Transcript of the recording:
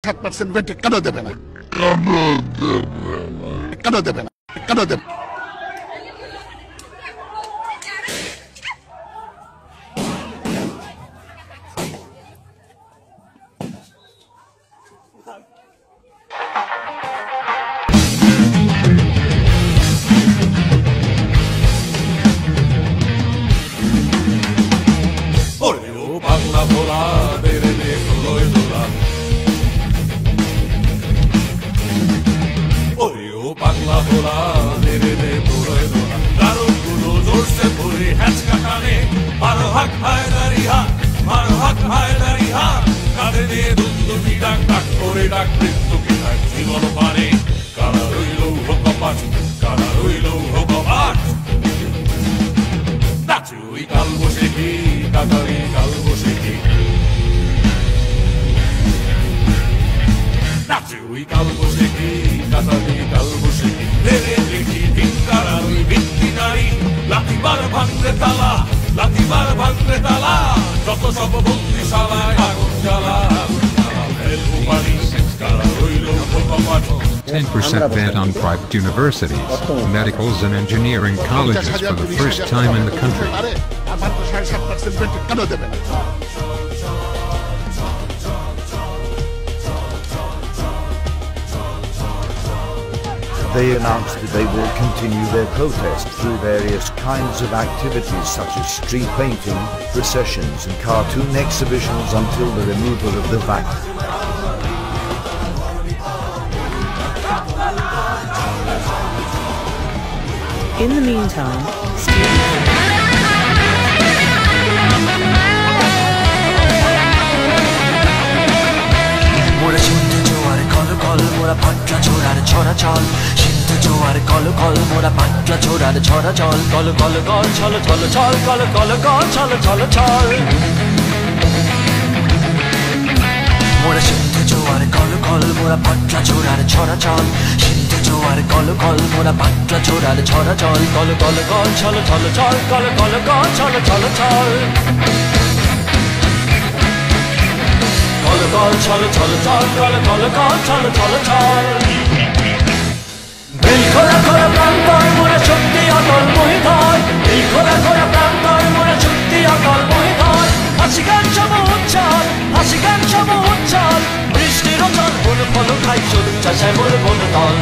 7% ভেট কেন দেবে না? কেন দেবে না? কেন দেবে? বাংলা ভোলা বেড়ে লয় দোলা ওরেও পাগলা ভোলা বেড়ে লয় দোলা দারুগুলো জোরসে ভরে হ্যাচকা টানে মারো হাক হায়দারি হাক মারো হাক হায়দারি হাক কাঁধে দিয়ে দুন্দুকি ডাক ডাক করে ডাক মৃত্যুকে ডাক জীবন পানে কারা রইল কপাট কারা রইল কপাট নাচে ওই কাল বসে কি কাতারি কাল বসে কি নাচে ওই কাল বসে কি কাতারি কাল বসে কি রেলে দেখি ভিঙ্গারা ওই ভিত্তি নারী লাথিবার ভাঙলে তালা লাথিবার ভাঙলে তালা যত সব বন্দিশালায় আগুন জ্বালা ফেলবো পানি কারা রইল কপাট 10% ban on private universities, medicals and engineering colleges for the first time in the country. They announced that they will continue their protest through various kinds of activities such as street painting, processions and cartoon exhibitions until the removal of the VAT. In the meantime, মোরা সিন্ধু জোয়ার call call মোরা পাটলা ছোড়ার ছড়া চল সিন্ধু জোয়ার call call মোরা পাটলা ছোড়ার ছড়া চল call call call চল চল চল কল কল কল চল চল চল মোরা সিন্ধু জোয়ার কল কল মোরা পাটলা ছোড়ার ছড়া চল সিন্ধু জোয়ার কল কল মোরা পাটলা ছোড়ার ছড়া চল কল কল কল চল চল চল কল কল কল চল চল চল কল কল চল চল চল কল কল কল চল চল চল এই খোলা খোলা প্রান্তর মোরা শক্তি অটল মহিধর এই খোলা খোলা প্রান্তর মোরা শক্তি অটল মহিধর হাসি গান সব উচ্ছল হাসি গান সব উচ্ছল বৃষ্টির চল বন ফল খাই চল চাষায় বল বন দল